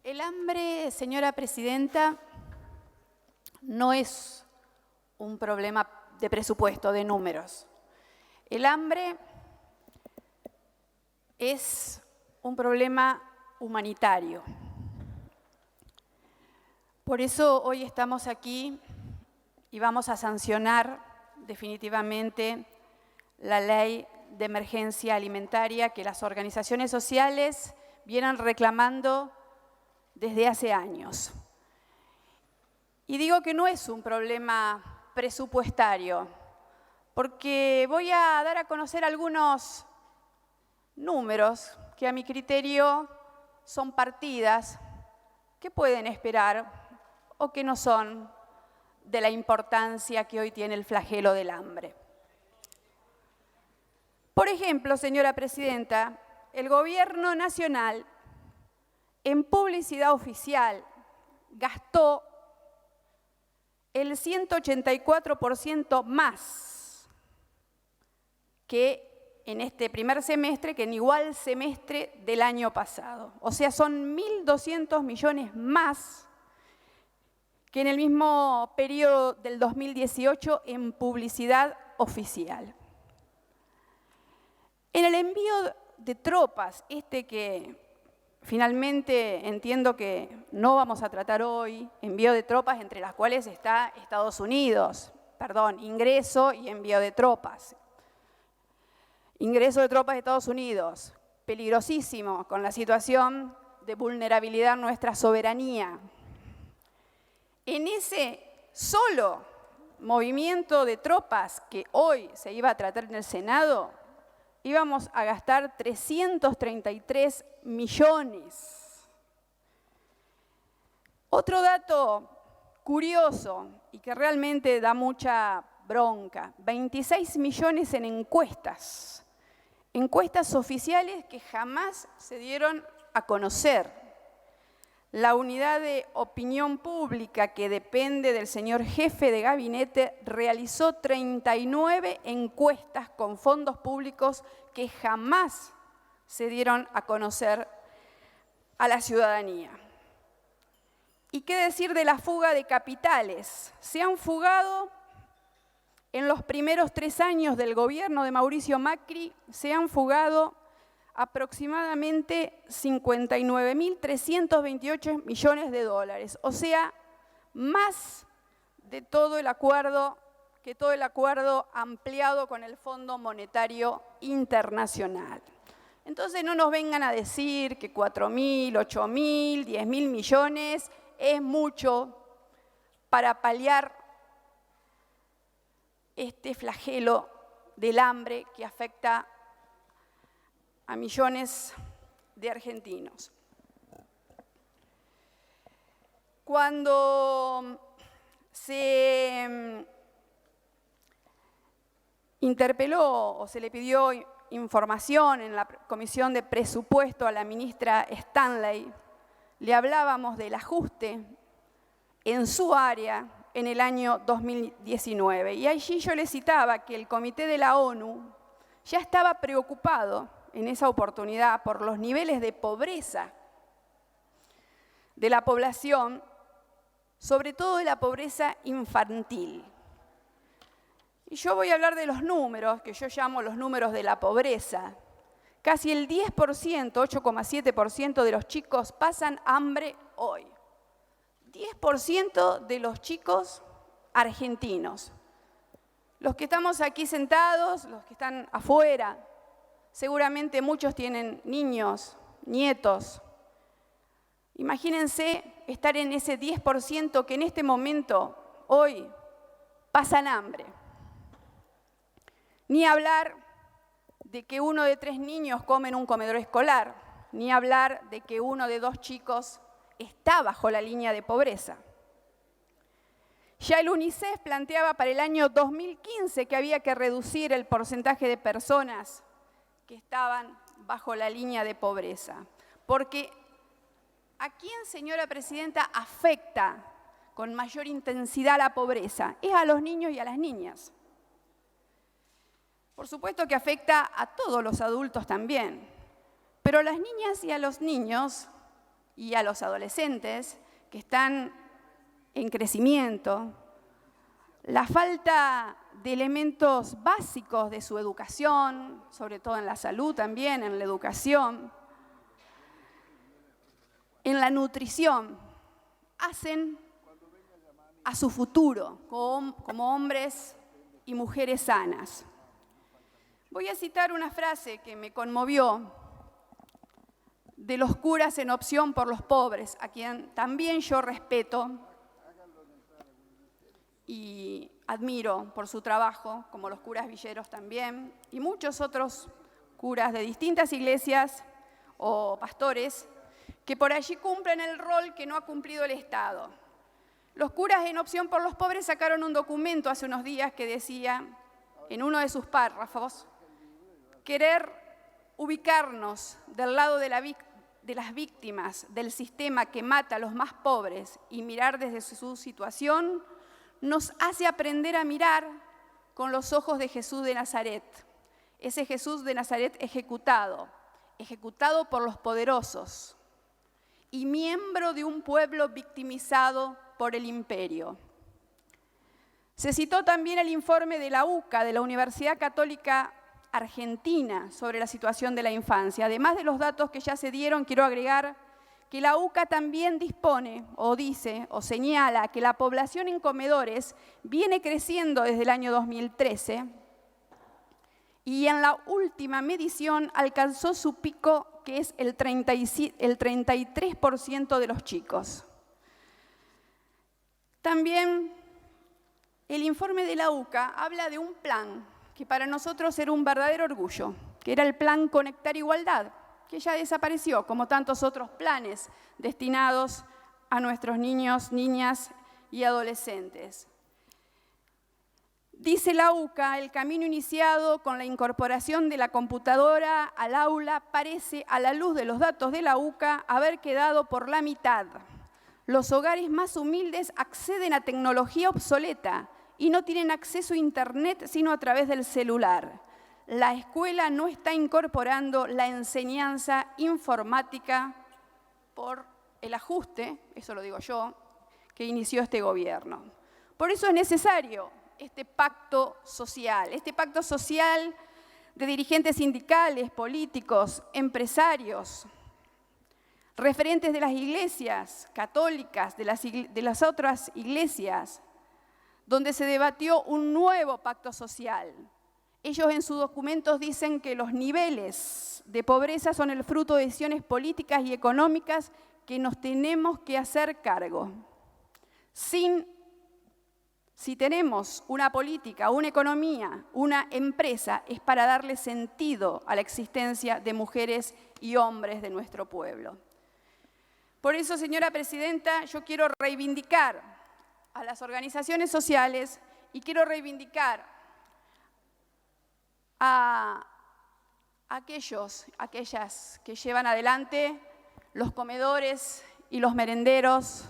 El hambre, señora presidenta, no es un problema de presupuesto, de números. El hambre es un problema humanitario. Por eso hoy estamos aquí y vamos a sancionar definitivamente la ley de emergencia alimentaria que las organizaciones sociales vienen reclamando desde hace años. Y digo que no es un problema presupuestario, porque voy a dar a conocer algunos números que a mi criterio son partidas que pueden esperar o que no son de la importancia que hoy tiene el flagelo del hambre. Por ejemplo, señora presidenta, el Gobierno Nacional en publicidad oficial gastó el 184% más que en este primer semestre, que en igual semestre del año pasado. O sea, son 1.200 millones más que en el mismo periodo del 2018 en publicidad oficial. En el envío de tropas, que finalmente entiendo que no vamos a tratar hoy, envío de tropas entre las cuales está Estados Unidos, ingreso y envío de tropas. Ingreso de tropas de Estados Unidos, peligrosísimo con la situación de vulnerabilidad a nuestra soberanía. En ese solo movimiento de tropas que hoy se iba a tratar en el Senado, íbamos a gastar 333 millones. Otro dato curioso y que realmente da mucha bronca, 26 millones en encuestas oficiales que jamás se dieron a conocer. La unidad de opinión pública, que depende del señor jefe de gabinete, realizó 39 encuestas con fondos públicos que jamás se dieron a conocer a la ciudadanía. ¿Y qué decir de la fuga de capitales? Se han fugado en los primeros 3 años del gobierno de Mauricio Macri, se han fugado aproximadamente 59.328 millones de dólares, o sea, más de todo el acuerdo ampliado con el Fondo Monetario Internacional. Entonces no nos vengan a decir que 4.000, 8.000, 10.000 millones es mucho para paliar este flagelo del hambre que afecta a millones de argentinos. Cuando se interpeló o se le pidió información en la Comisión de Presupuesto a la ministra Stanley, le hablábamos del ajuste en su área en el año 2019. Y allí yo le citaba que el Comité de la ONU ya estaba preocupado en esa oportunidad por los niveles de pobreza de la población, sobre todo de la pobreza infantil. Y yo voy a hablar de los números, que yo llamo los números de la pobreza. Casi el 10%, 8,7% de los chicos pasan hambre hoy. 10% de los chicos argentinos. Los que estamos aquí sentados, los que están afuera, seguramente muchos tienen niños, nietos. Imagínense estar en ese 10% que en este momento, hoy, pasan hambre. Ni hablar de que 1 de 3 niños come en un comedor escolar, ni hablar de que 1 de 2 chicos está bajo la línea de pobreza. Ya el UNICEF planteaba para el año 2015 que había que reducir el porcentaje de personas que estaban bajo la línea de pobreza. Porque ¿a quién, señora presidenta, afecta con mayor intensidad la pobreza? Es a los niños y a las niñas. Por supuesto que afecta a todos los adultos también, pero a las niñas y a los niños y a los adolescentes que están en crecimiento, la falta de elementos básicos de su educación, sobre todo en la salud también, en la educación, en la nutrición, hacen a su futuro como hombres y mujeres sanas. Voy a citar una frase que me conmovió de los curas en Opción por los Pobres, a quien también yo respeto y admiro por su trabajo, como los curas villeros también, y muchos otros curas de distintas iglesias o pastores que por allí cumplen el rol que no ha cumplido el Estado. Los curas en Opción por los Pobres sacaron un documento hace unos días que decía, en uno de sus párrafos, querer ubicarnos del lado de las víctimas del sistema que mata a los más pobres y mirar desde su situación, nos hace aprender a mirar con los ojos de Jesús de Nazaret. Ese Jesús de Nazaret ejecutado por los poderosos y miembro de un pueblo victimizado por el imperio. Se citó también el informe de la UCA, de la Universidad Católica Argentina, sobre la situación de la infancia. Además de los datos que ya se dieron, quiero agregar que la UCA también dispone, o dice, o señala que la población en comedores viene creciendo desde el año 2013 y en la última medición alcanzó su pico, que es el 33% de los chicos. También el informe de la UCA habla de un plan que para nosotros era un verdadero orgullo, que era el Plan Conectar Igualdad, que ya desapareció, como tantos otros planes destinados a nuestros niños, niñas y adolescentes. Dice la UCA, el camino iniciado con la incorporación de la computadora al aula parece, a la luz de los datos de la UCA, haber quedado por la mitad. Los hogares más humildes acceden a tecnología obsoleta y no tienen acceso a Internet sino a través del celular. La escuela no está incorporando la enseñanza informática por el ajuste, eso lo digo yo, que inició este gobierno. Por eso es necesario este pacto social de dirigentes sindicales, políticos, empresarios, referentes de las iglesias católicas, de las otras iglesias, donde se debatió un nuevo pacto social. Ellos en sus documentos dicen que los niveles de pobreza son el fruto de decisiones políticas y económicas que nos tenemos que hacer cargo. Si tenemos una política, una economía, una empresa, es para darle sentido a la existencia de mujeres y hombres de nuestro pueblo. Por eso, señora presidenta, yo quiero reivindicar a las organizaciones sociales y quiero reivindicar a aquellas que llevan adelante los comedores y los merenderos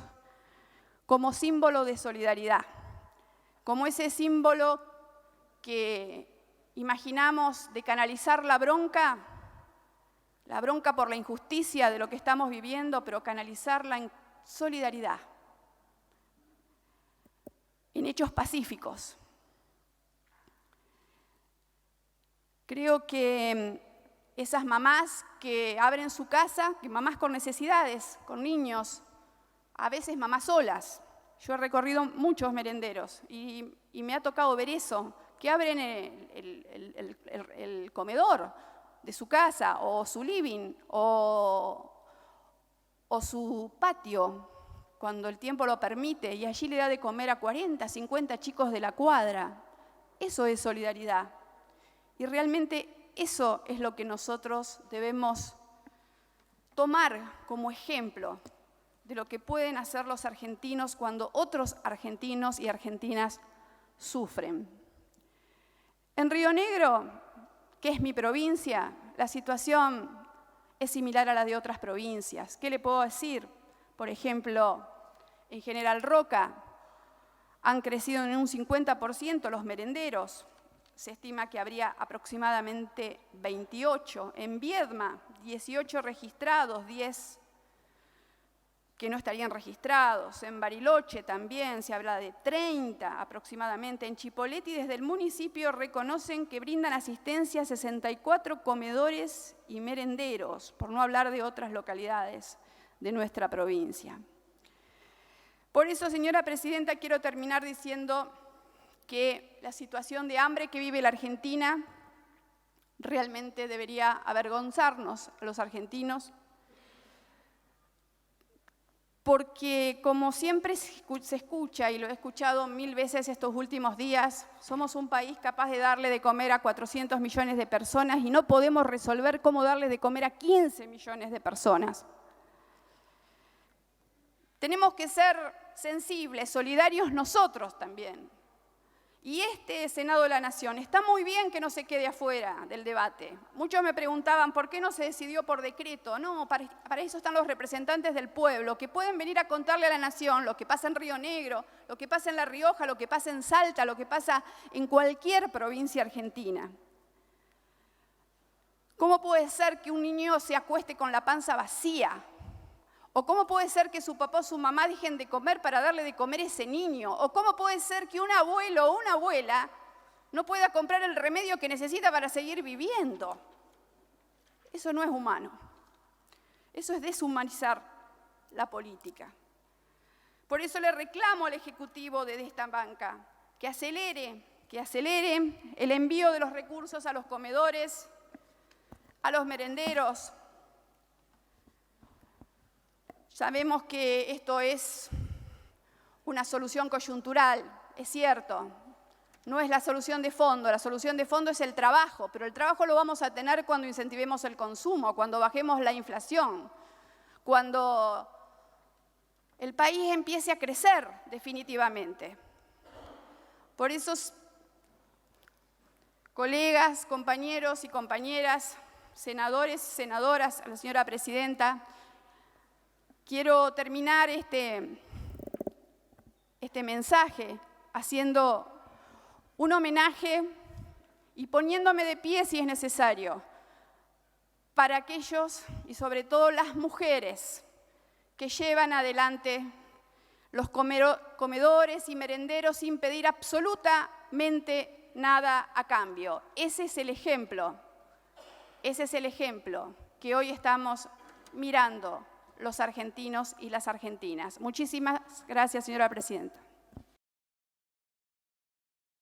como símbolo de solidaridad, como ese símbolo que imaginamos de canalizar la bronca por la injusticia de lo que estamos viviendo, pero canalizarla en solidaridad, en hechos pacíficos. Creo que esas mamás que abren su casa, que mamás con necesidades, con niños, a veces mamás solas. Yo he recorrido muchos merenderos y me ha tocado ver eso, que abren el comedor de su casa o su living o su patio cuando el tiempo lo permite y allí le da de comer a 40, 50 chicos de la cuadra. Eso es solidaridad. Y realmente eso es lo que nosotros debemos tomar como ejemplo de lo que pueden hacer los argentinos cuando otros argentinos y argentinas sufren. En Río Negro, que es mi provincia, la situación es similar a la de otras provincias. ¿Qué le puedo decir? Por ejemplo, en General Roca han crecido en un 50% los merenderos. Se estima que habría aproximadamente 28. En Viedma, 18 registrados, 10 que no estarían registrados. En Bariloche también se habla de 30 aproximadamente. En Chipoleti, desde el municipio, reconocen que brindan asistencia a 64 comedores y merenderos, por no hablar de otras localidades de nuestra provincia. Por eso, señora presidenta, quiero terminar diciendo que la situación de hambre que vive la Argentina realmente debería avergonzarnos a los argentinos, porque como siempre se escucha, y lo he escuchado 1000 veces estos últimos días, somos un país capaz de darle de comer a 400 millones de personas y no podemos resolver cómo darle de comer a 15 millones de personas. Tenemos que ser sensibles, solidarios nosotros también. Y este Senado de la Nación, está muy bien que no se quede afuera del debate. Muchos me preguntaban por qué no se decidió por decreto. No, para eso están los representantes del pueblo, que pueden venir a contarle a la Nación lo que pasa en Río Negro, lo que pasa en La Rioja, lo que pasa en Salta, lo que pasa en cualquier provincia argentina. ¿Cómo puede ser que un niño se acueste con la panza vacía? ¿O cómo puede ser que su papá o su mamá dejen de comer para darle de comer a ese niño? ¿O cómo puede ser que un abuelo o una abuela no pueda comprar el remedio que necesita para seguir viviendo? Eso no es humano. Eso es deshumanizar la política. Por eso le reclamo al Ejecutivo desde esta banca que acelere el envío de los recursos a los comedores, a los merenderos. Sabemos que esto es una solución coyuntural, es cierto, no es la solución de fondo es el trabajo, pero el trabajo lo vamos a tener cuando incentivemos el consumo, cuando bajemos la inflación, cuando el país empiece a crecer definitivamente. Por eso, colegas, compañeros y compañeras, senadores y senadoras, a la señora presidenta, quiero terminar este mensaje haciendo un homenaje y poniéndome de pie si es necesario para aquellos y sobre todo las mujeres que llevan adelante los comedores y merenderos sin pedir absolutamente nada a cambio. Ese es el ejemplo que hoy estamos mirando los argentinos y las argentinas. Muchísimas gracias, señora presidenta.